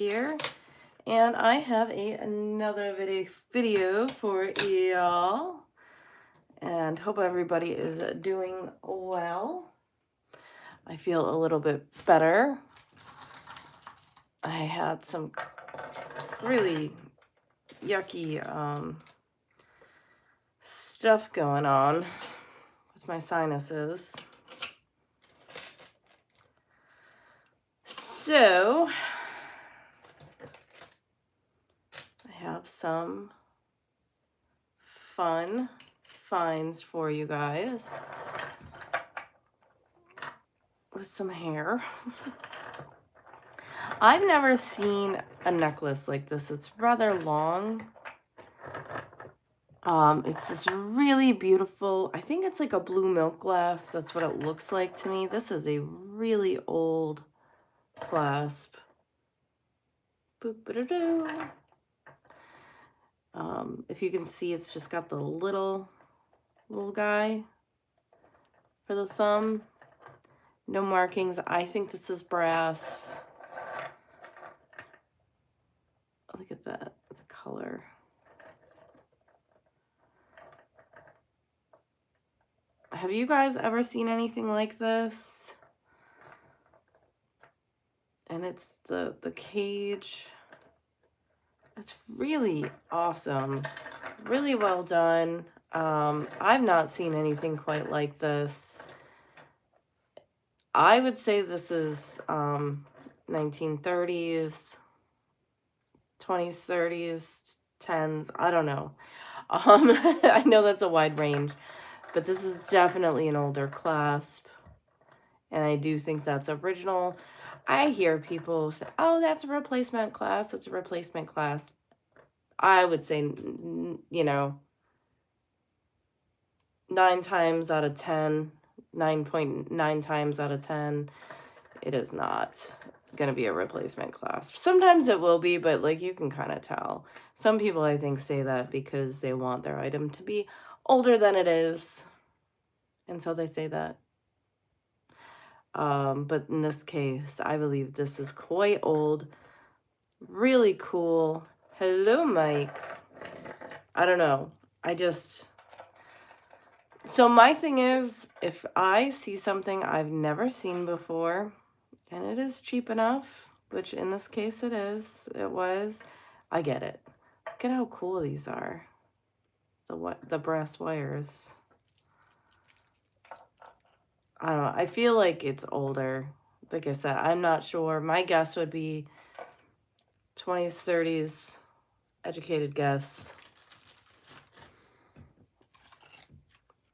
here, and I have another video for y'all, and hope everybody is doing well. I feel a little bit better. I had some really yucky stuff going on with my sinuses. So I have some fun finds for you guys with some hair. I've never seen a necklace like this. It's rather long. It's this really beautiful, I think it's like a blue milk glass. That's what it looks like to me. This is a really old clasp. Boop-a-doo-doo. If you can see, it's just got the little guy for the thumb. No markings. I think this is brass. Look at that, the color. Have you guys ever seen anything like this? And it's the cage. It's really awesome. Really well done. I've not seen anything quite like this. I would say this is 1930s, 20s, 30s, 10s. I don't know. I know that's a wide range, but this is definitely an older clasp. And I do think that's original. I hear people say, oh, that's a replacement clasp. It's a replacement clasp. I would say, you know, 9 times out of 10, 9.9 times out of 10, it is not going to be a replacement clasp. Sometimes it will be, but like you can kind of tell. Some people, I think, say that because they want their item to be older than it is. And so they say that. But in this case, I believe this is quite old. Really cool. Hello, Mike. I don't know. So my thing is, if I see something I've never seen before, and it is cheap enough, which in this case it was, I get it. Look at how cool these are. The brass wires. I don't know. I feel like it's older. Like I said, I'm not sure. My guess would be 20s, 30s, educated guess.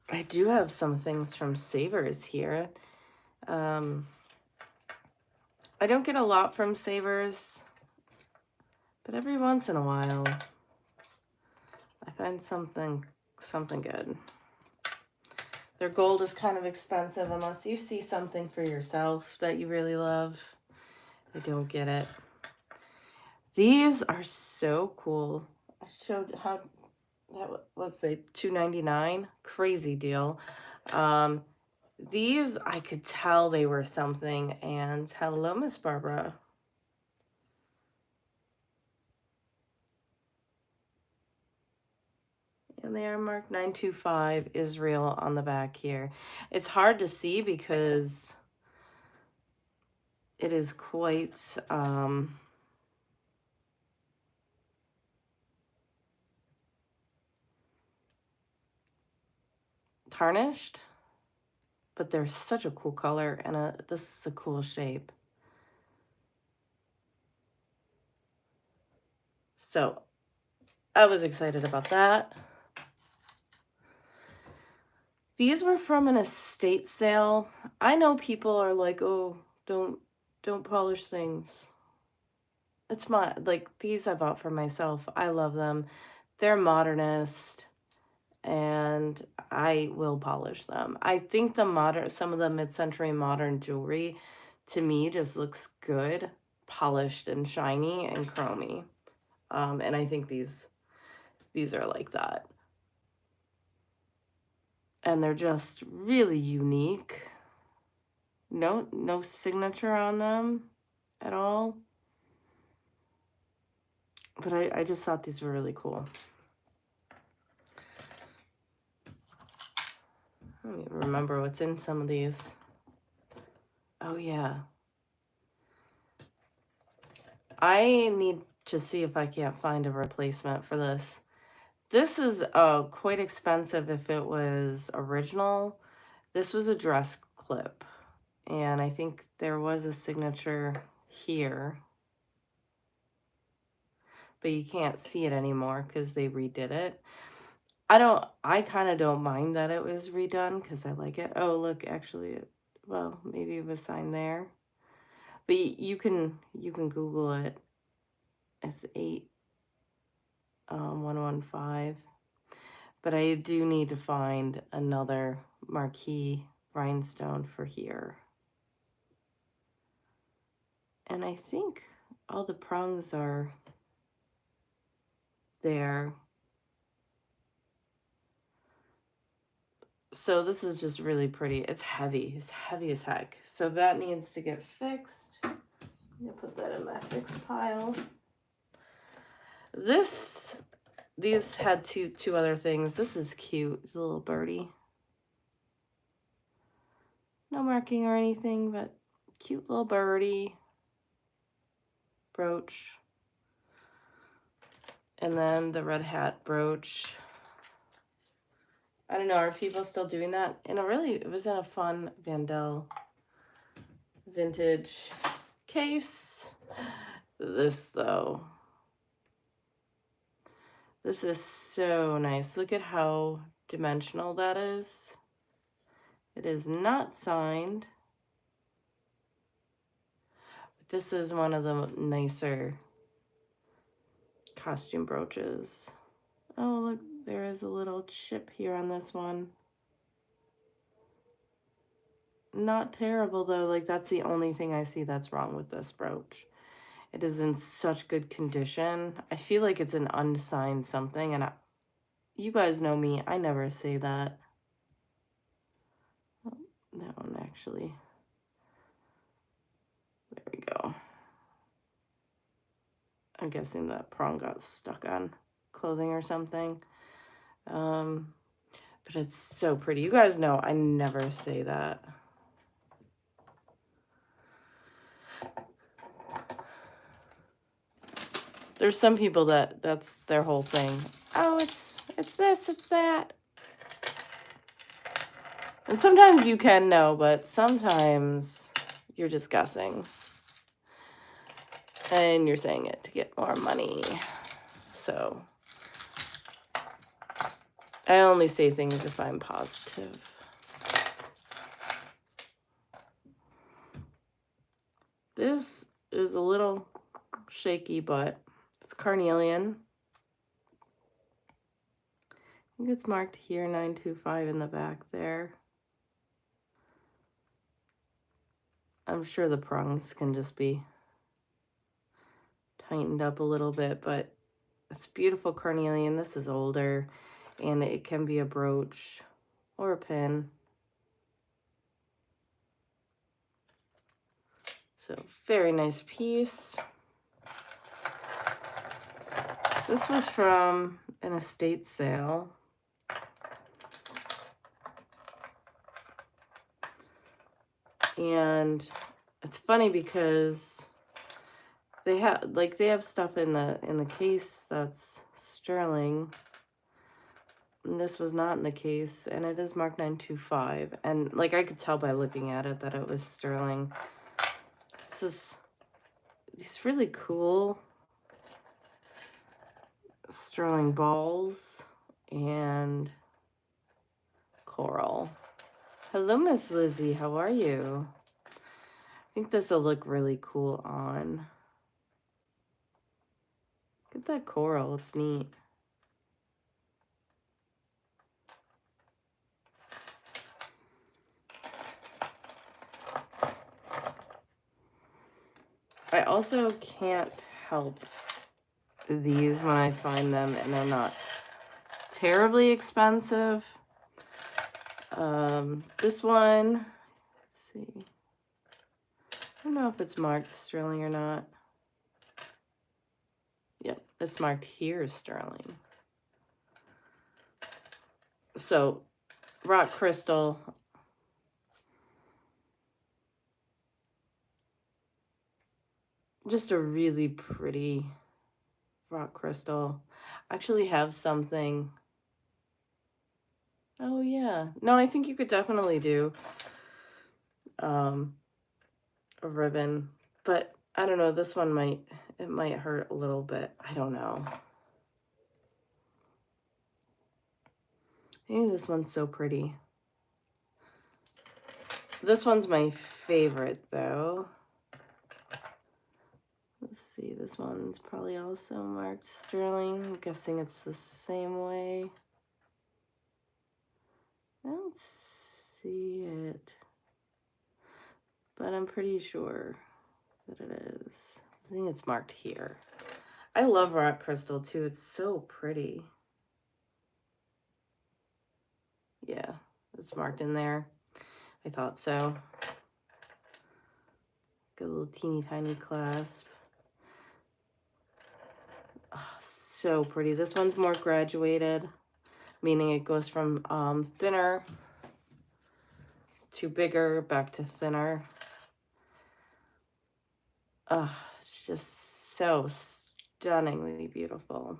I do have some things from Savers here. I don't get a lot from Savers, but every once in a while, I find something good. Their gold is kind of expensive unless you see something for yourself that you really love. I don't get it. These are so cool. I showed how that was $2.99. Crazy deal. These I could tell they were something. And hello, Miss Barbara. And they are marked 925 Israel on the back here. It's hard to see because it is quite tarnished, but they're such a cool color, and this is a cool shape. So I was excited about that. These were from an estate sale. I know people are like, oh, don't polish things. It's like these I bought for myself. I love them. They're modernist, and I will polish them. I think some of the mid-century modern jewelry to me just looks good, polished and shiny and chromy. And I think these are like that. And they're just really unique. No signature on them at all. But I just thought these were really cool. I don't even remember what's in some of these. Oh, yeah. I need to see if I can't find a replacement for this. This is quite expensive if it was original. This was a dress clip. And I think there was a signature here. But you can't see it anymore because they redid it. I kind of don't mind that it was redone because I like it. Oh, look, actually, well, maybe it was signed there. But you can Google it. It's 8115. But I do need to find another marquee rhinestone for here. And I think all the prongs are there. So this is just really pretty. It's heavy. It's heavy as heck. So that needs to get fixed. I'm gonna put that in my fixed pile. These had two other things. This is cute. It's a little birdie. No marking or anything, but cute little birdie. Brooch. And then the red hat brooch. I don't know, are people still doing that? And it was in a fun Vandel vintage case. This though. This is so nice. Look at how dimensional that is. It is not signed. But this is one of the nicer costume brooches. Oh, look, there is a little chip here on this one. Not terrible though, like that's the only thing I see that's wrong with this brooch. It is in such good condition. I feel like it's an unsigned something, and you guys know me, I never say that. Oh, that one actually. There we go. I'm guessing that prong got stuck on clothing or something. But it's so pretty. You guys know I never say that. There's some people that's their whole thing. Oh, it's this, it's that. And sometimes you can know, but sometimes you're just guessing. And you're saying it to get more money. So I only say things if I'm positive. This is a little shaky, but it's carnelian. I think it's marked here 925 in the back there. I'm sure the prongs can just be tightened up a little bit, but it's beautiful carnelian. This is older, and it can be a brooch or a pin. So very nice piece. This was from an estate sale. And it's funny because they have stuff in the case that's sterling. And this was not in the case, and it is marked 925. And like I could tell by looking at it that it was sterling. This is these really cool sterling balls and coral. Hello, Miss Lizzie. How are you? I think this will look really cool on. Look at that coral. It's neat. I also can't help these when I find them and they're not terribly expensive. This one, let's see. I don't know if it's marked sterling or not. Yep, it's marked here is sterling. So rock crystal. Just a really pretty rock crystal. I actually have something. Oh yeah. No, I think you could definitely do a ribbon, but I don't know, this one might hurt a little bit. I don't know. Hey, this one's so pretty. This one's my favorite though. Let's see, this one's probably also marked sterling. I'm guessing it's the same way. I don't see it, but I'm pretty sure that it is. I think it's marked here. I love rock crystal too. It's so pretty. Yeah, it's marked in there. I thought so. Got a little teeny tiny clasp. Oh, so pretty. This one's more graduated, meaning it goes from thinner to bigger, back to thinner. It's just so stunningly beautiful.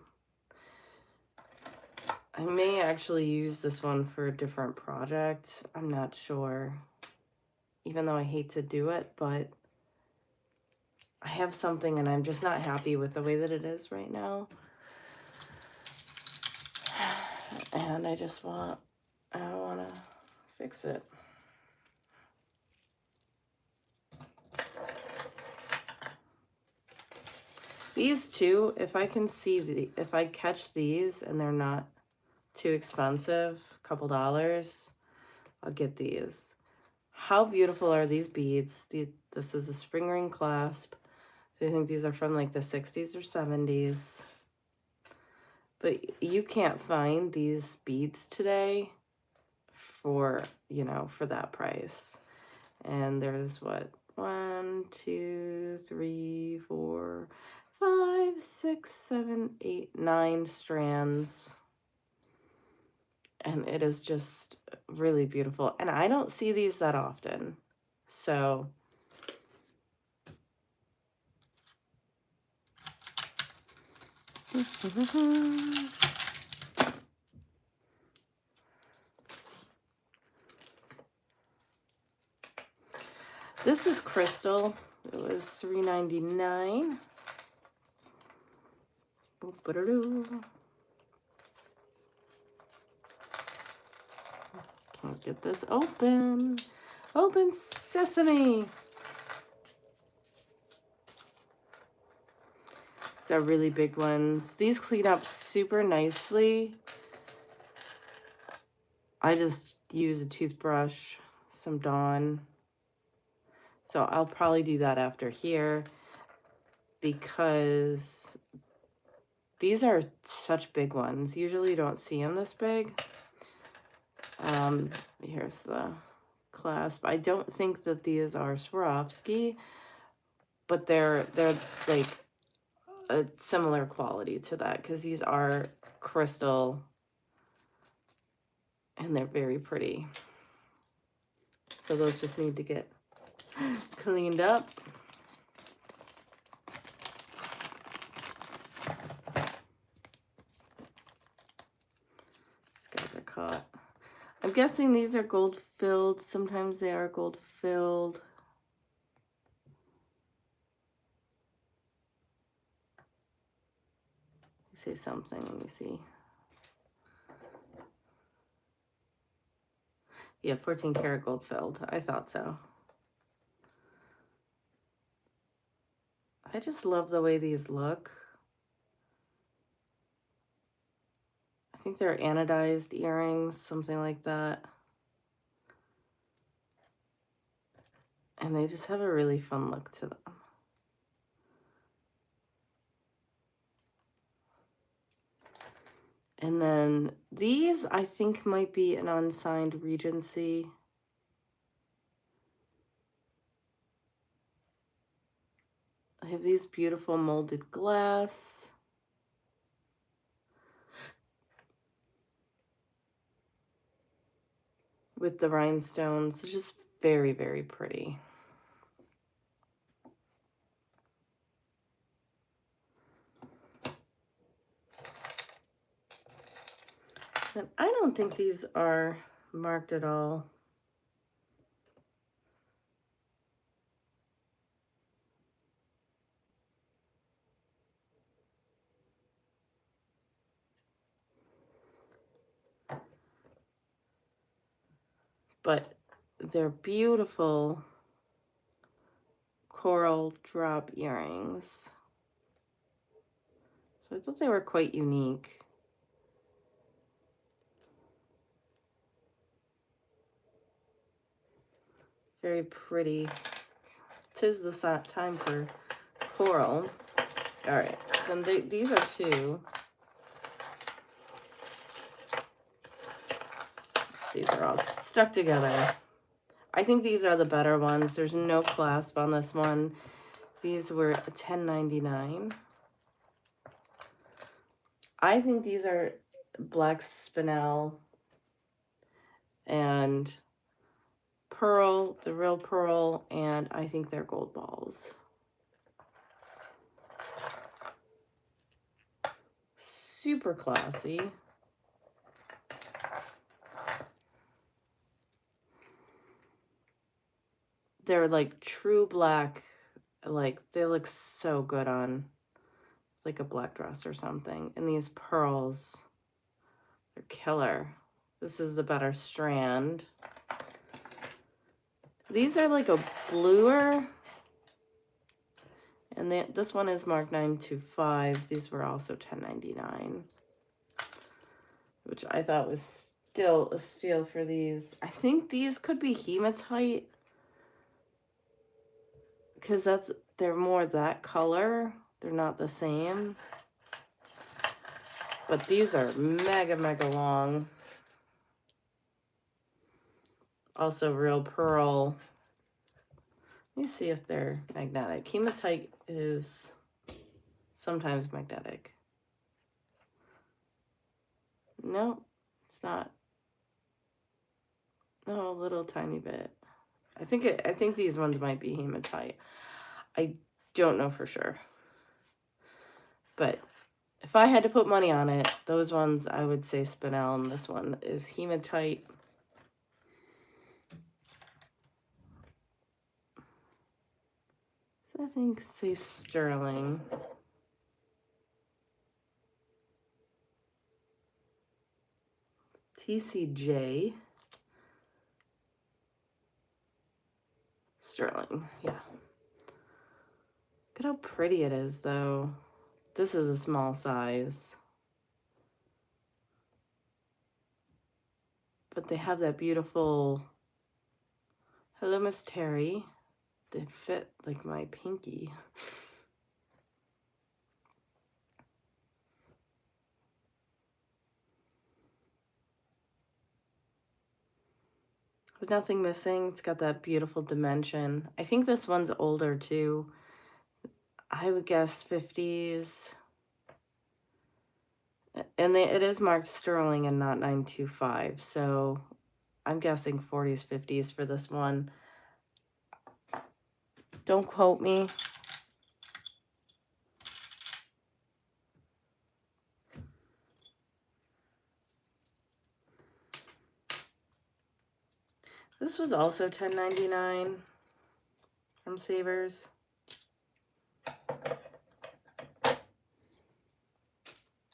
I may actually use this one for a different project. I'm not sure, even though I hate to do it, but I have something and I'm just not happy with the way that it is right now. And I want to fix it. These two, if I catch these and they're not too expensive, a couple dollars, I'll get these. How beautiful are these beads? This is a spring ring clasp. I think these are from like the 60s or 70s. But you can't find these beads today for, for that price. And there's what? 1, 2, 3, 4, 5, 6, 7, 8, 9 strands. And it is just really beautiful. And I don't see these that often. So this is crystal. It was $3.99. Can't get this open. Open sesame. These are really big ones. These clean up super nicely. I just use a toothbrush, some Dawn. So I'll probably do that after here because these are such big ones. Usually you don't see them this big. Here's the clasp. I don't think that these are Swarovski, but they're like a similar quality to that because these are crystal and they're very pretty. So those just need to get cleaned up. These guys are caught. I'm guessing these are gold filled. Sometimes they are gold filled. Say something, let me see. Yeah, 14 karat gold filled. I thought so. I just love the way these look. I think they're anodized earrings, something like that. And they just have a really fun look to them. And then these, I think, might be an unsigned Regency. I have these beautiful molded glass. with the rhinestones. It's just very, very pretty. And I don't think these are marked at all. But they're beautiful coral drop earrings. So I thought they were quite unique. Very pretty. 'Tis the time for coral. All right, then these are two. These are all stuck together. I think these are the better ones. There's no clasp on this one. These were $10.99. I think these are black spinel and pearl, the real pearl, and I think they're gold balls. Super classy. They're like true black, like they look so good on like a black dress or something. And these pearls, they're killer. This is the better strand. These are like a bluer, and this one is marked 925. These were also $10.99, which I thought was still a steal for these. I think these could be hematite, because they're more that color. They're not the same. But these are mega, mega long. Also real pearl. Let me see if they're magnetic. Hematite is sometimes magnetic. No, it's not. No, a little tiny bit. I think these ones might be hematite. I don't know for sure. But if I had to put money on it, those ones I would say spinel, and this one is hematite. So I think say sterling. TCJ. Sterling, yeah. Look at how pretty it is, though. This is a small size. But they have that beautiful, hello, Miss Terry. They fit like my pinky. With nothing missing, it's got that beautiful dimension. I think this one's older too. I would guess 50s. And it is marked sterling and not 925. So I'm guessing 40s, 50s for this one. Don't quote me. This was also $10.99 from Savers.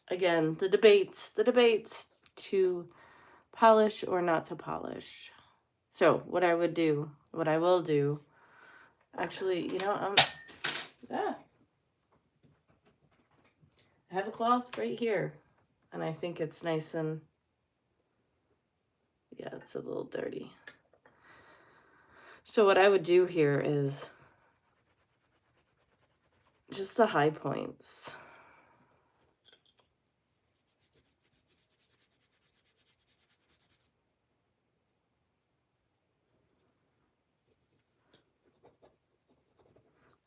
Again, the debates to polish or not to polish. So what I will do, actually, you know, I have a cloth right here, and I think it's nice and, yeah, it's a little dirty. So what I would do here is just the high points.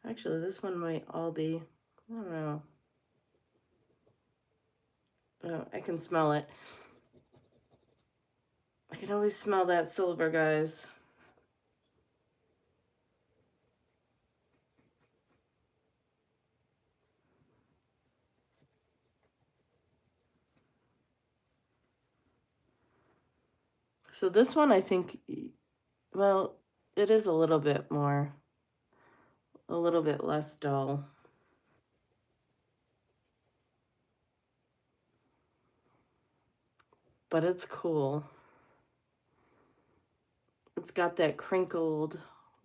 Actually, this one might all be, I don't know. Oh, I can smell it. I can always smell that silver, guys. So this one, I think, well, it is a little bit more, a little bit less dull. But it's cool. It's got that crinkled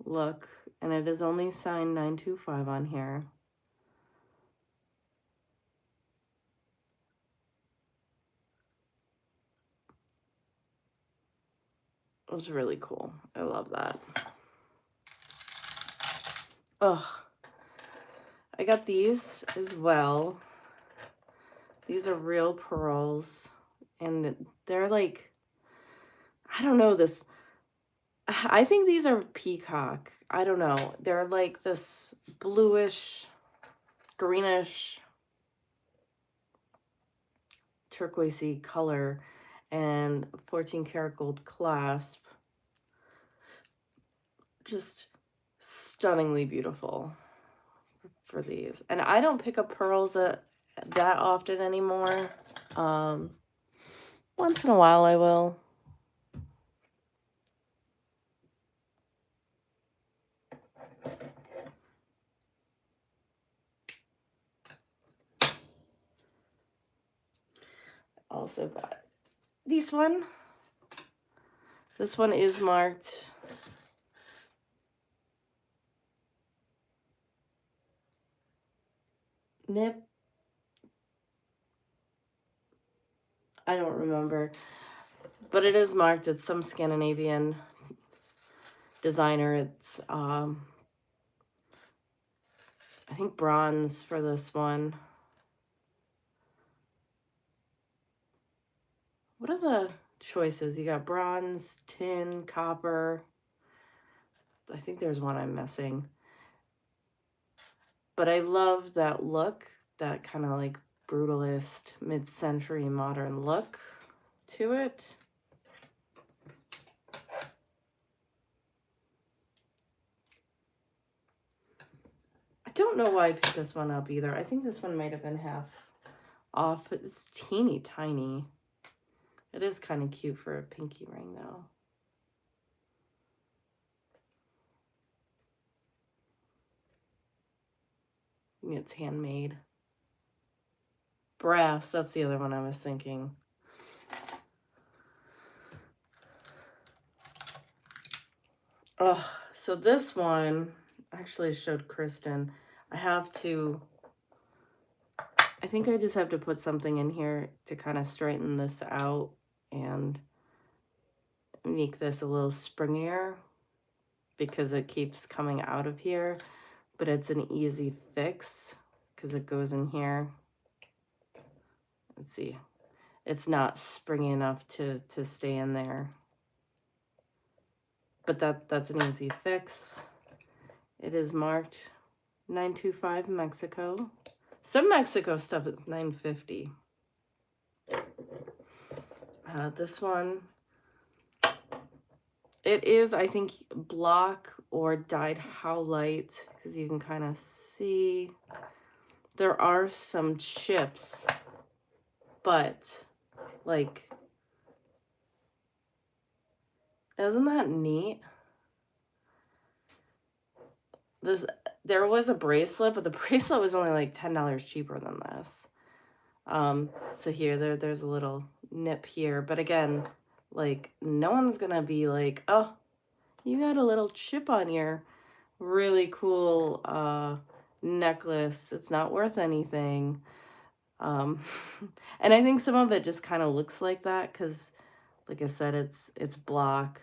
look, and it is only signed 925 on here. It was really cool. I love that. Oh, I got these as well. These are real pearls, and they're like, I don't know this. I think these are peacock. I don't know. They're like this bluish, greenish, turquoisey color, and 14 karat gold clasp. Just stunningly beautiful for these. And I don't pick up pearls that often anymore. Once in a while I will. Also got this one. This one is marked nip. I don't remember, but it is marked. It's some Scandinavian designer. It's I think bronze for this one. What are the choices? You got bronze, tin, copper. I think there's one I'm missing. But I love that look, that kind of like brutalist, mid-century modern look to it. I don't know why I picked this one up either. I think this one might have been half off. It's teeny tiny. It is kind of cute for a pinky ring though. It's handmade. Brass, that's the other one I was thinking. Oh, so this one actually showed Kristen. I think I just have to put something in here to kind of straighten this out and make this a little springier because it keeps coming out of here, but it's an easy fix because it goes in here. Let's see. It's not springy enough to stay in there. But that's an easy fix. It is marked 925 Mexico. Some Mexico stuff is 950. This one, it is, I think, block or dyed howlite because you can kind of see there are some chips, but like, isn't that neat? There was a bracelet, but the bracelet was only like $10 cheaper than this. So here, there's a little nip here, but again, like no one's gonna be like, oh, you got a little chip on your really cool necklace. It's not worth anything. And I think some of it just kind of looks like that because, like I said, it's block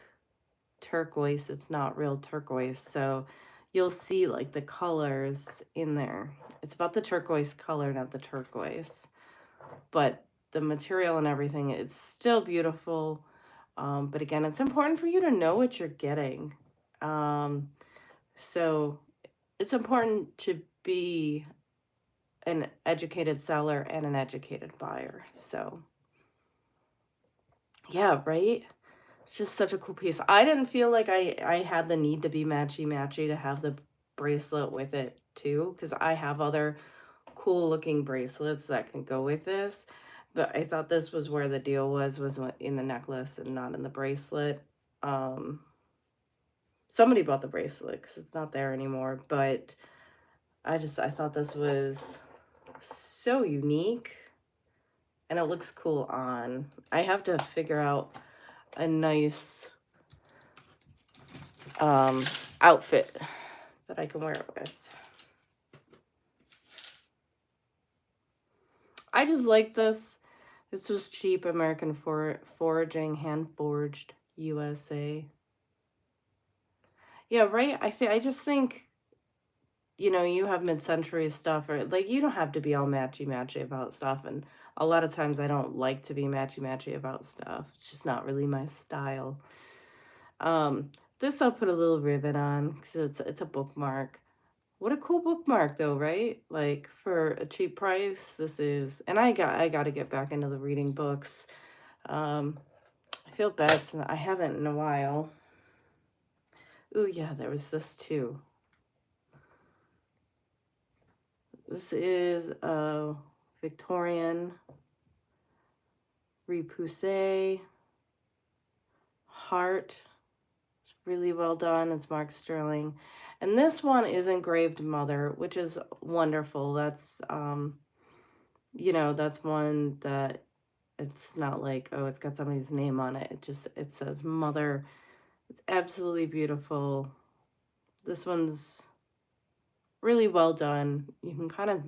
turquoise. It's not real turquoise, so you'll see like the colors in there. It's about the turquoise color, not the turquoise. But the material and everything, it's still beautiful. But again, it's important for you to know what you're getting. So it's important to be an educated seller and an educated buyer. So yeah, right? It's just such a cool piece. I didn't feel like I had the need to be matchy-matchy to have the bracelet with it too, because I have other cool looking bracelets that can go with this. But I thought this was where the deal was in the necklace and not in the bracelet. Um, Somebody bought the bracelet because it's not there anymore, but I thought this was so unique and it looks cool on. I have to figure out a nice outfit that I can wear it with. I just like this. This was cheap American foraging, hand forged USA. Yeah, right. I just think, you know, you have mid-century stuff, or like you don't have to be all matchy-matchy about stuff, and a lot of times I don't like to be matchy-matchy about stuff. It's just not really my style. Um, this I'll put a little ribbon on because it's a bookmark. What a cool bookmark though, right? Like for a cheap price, this is, and I got to get back into the reading books. I feel bad since I haven't in a while. Ooh, yeah, there was this too. This is a Victorian repoussé heart. It's really well done. It's Mark Sterling. And this one is engraved mother, which is wonderful. That's you know, that's one that it's not like, oh, it's got somebody's name on it. It says mother. It's absolutely beautiful. This one's really well done. You can kind of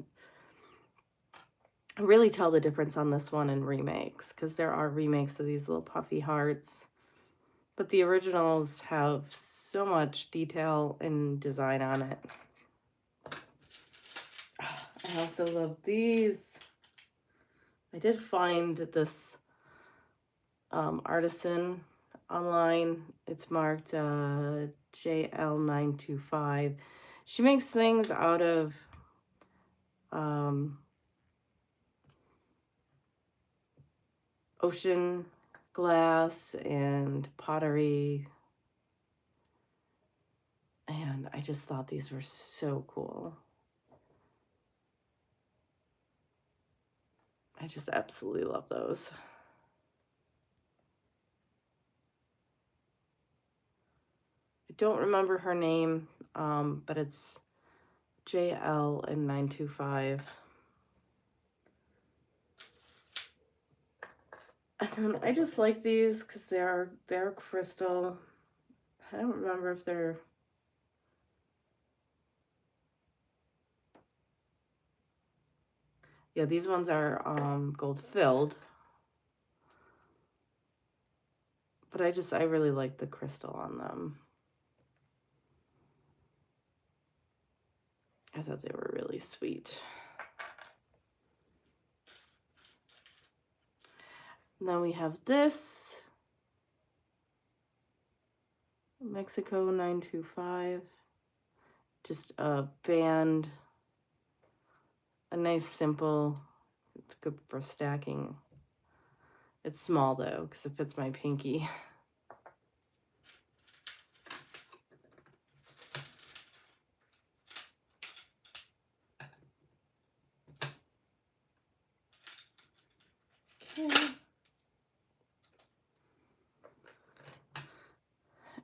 really tell the difference on this one and remakes, because there are remakes of these little puffy hearts. But the originals have so much detail and design on it. I also love these. I did find this Artisan online. It's marked JL925. She makes things out of ocean glass and pottery. And I just thought these were so cool. I just absolutely love those. I don't remember her name, but it's JL and 925. And then I just like these because they're crystal. I don't remember if they're, yeah, these ones are gold filled. But I really like the crystal on them. I thought they were really sweet. Now we have this Mexico 925. Just a band, a nice simple, good for stacking. It's small though, because it fits my pinky. Okay.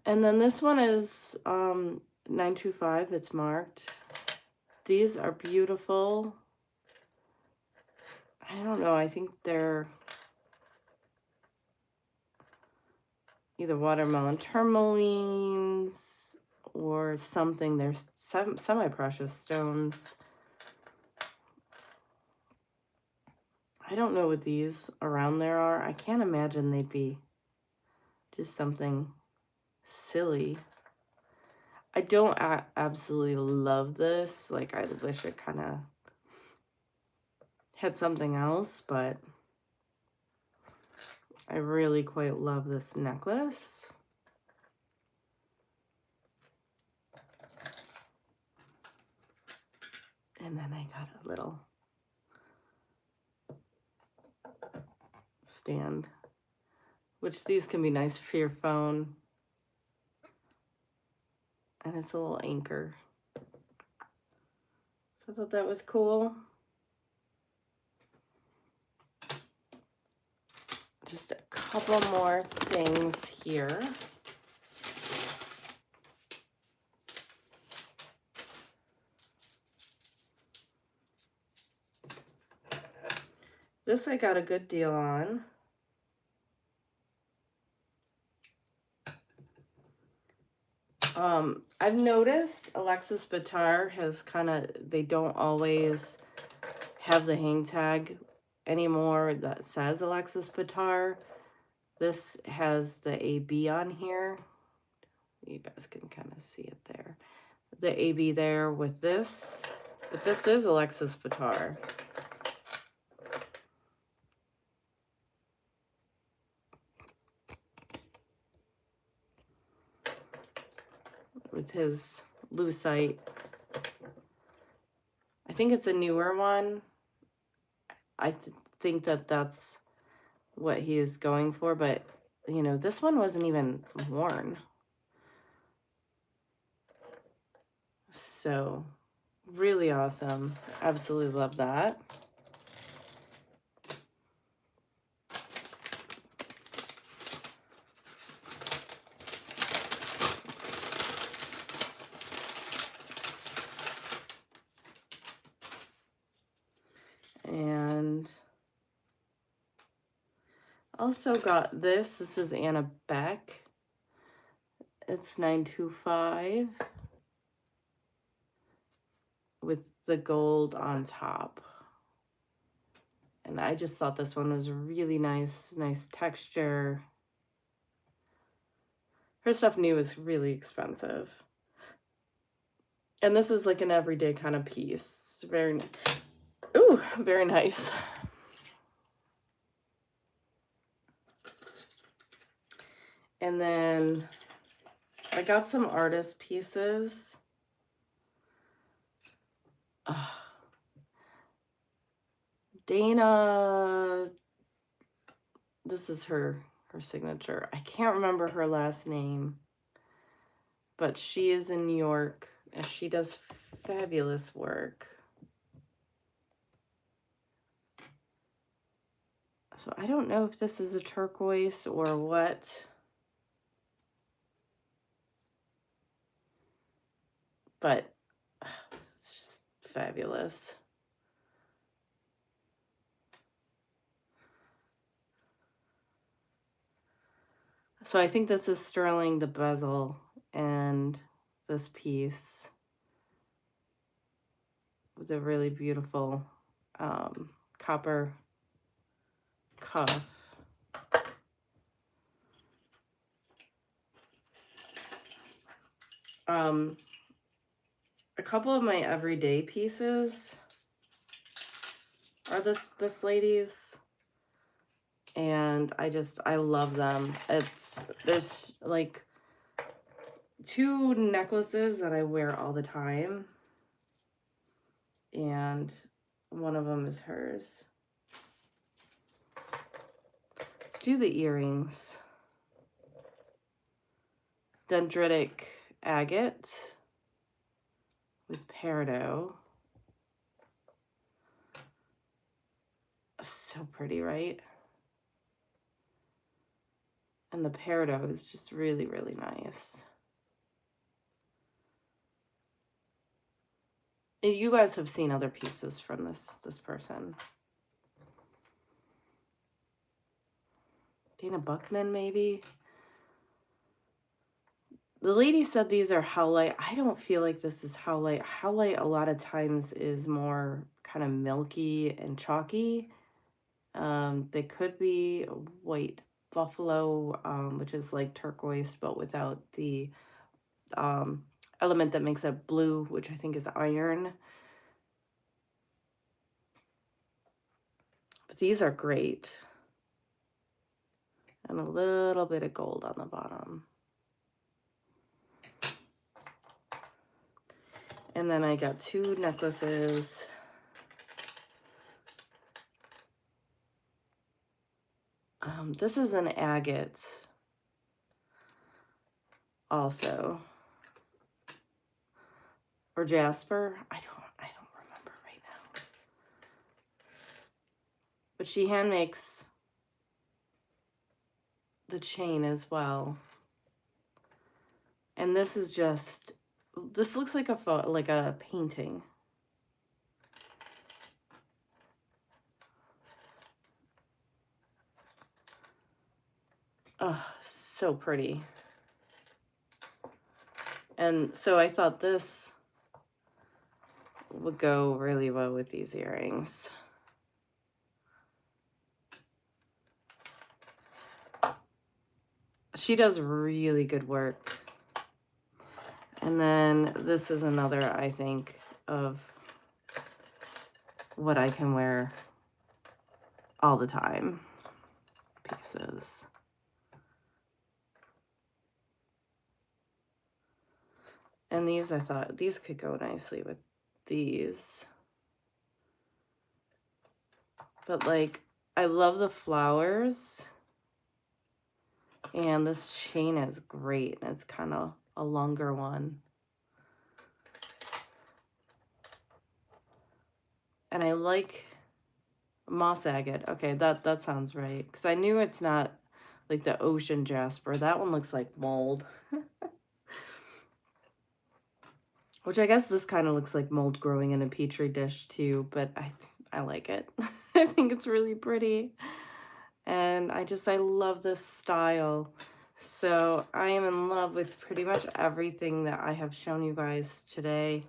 And then this one is 925, it's marked. These are beautiful. I don't know, I think they're either watermelon tourmalines or something. They're semi-precious stones. I don't know what these around there are. I can't imagine they'd be just something silly. I don't absolutely love this. Like, I wish it kind of had something else, but I really quite love this necklace. And then I got a little stand which these can be nice for your phone. And it's a little anchor. So I thought that was cool. Just a couple more things here. This I got a good deal on. I've noticed Alexis Batar has they don't always have the hang tag anymore that says Alexis Batar. This has the AB on here. You guys can kind of see it there. The AB there with this, but this is Alexis Batar. With his lucite. I think it's a newer one. I think that that's what he is going for, but you know, this one wasn't even worn. So really awesome. Absolutely love that. And also got this. This is Anna Beck. It's 925 with the gold on top. And I just thought this one was really nice texture. Her stuff new is really expensive. And this is like an everyday kind of piece. Very, ooh, very nice. And then I got some artist pieces. Dana, this is her signature. I can't remember her last name, but she is in New York and she does fabulous work. So I don't know if this is a turquoise or what. But it's just fabulous. So I think this is sterling, the bezel, and this piece with a really beautiful copper cuff. A couple of my everyday pieces are this lady's, and I love them. There's like 2 necklaces that I wear all the time, and one of them is hers. Let's do the earrings. Dendritic agate with peridot. So pretty, right? And the peridot is just really, really nice. You guys have seen other pieces from this person. Dana Buckman, maybe? The lady said these are howlite. I don't feel like this is howlite. Howlite a lot of times is more kind of milky and chalky. They could be white buffalo, which is like turquoise, but without the element that makes it blue, which I think is iron. But these are great. And a little bit of gold on the bottom. And then I got 2 necklaces. This is an agate also. Or jasper. I don't remember right now. But she hand makes the chain as well. And this is just, this looks like a painting. Oh, so pretty. And so I thought this would go really well with these earrings. She does really good work. And then this is another, I think, of what I can wear all the time pieces. And these, I thought, these could go nicely with these. But like, I love the flowers. And this chain is great. It's kind of a longer one. And I like moss agate. Okay, that sounds right. Because I knew it's not like the ocean jasper. That one looks like mold. Which I guess this kind of looks like mold growing in a petri dish too, but I like it. I think it's really pretty. And I love this style. So I am in love with pretty much everything that I have shown you guys today.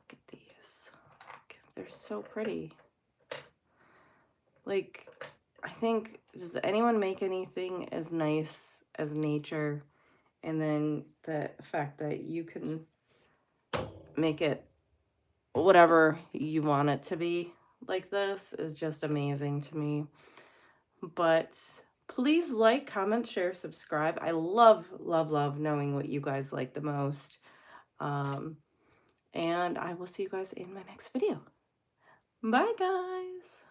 Look at these. They're so pretty. Like, I think, does anyone make anything as nice as nature? And then the fact that you can make it whatever you want it to be like this is just amazing to me. But please like, comment, share, subscribe. I love, love, love knowing what you guys like the most. And I will see you guys in my next video. Bye, guys.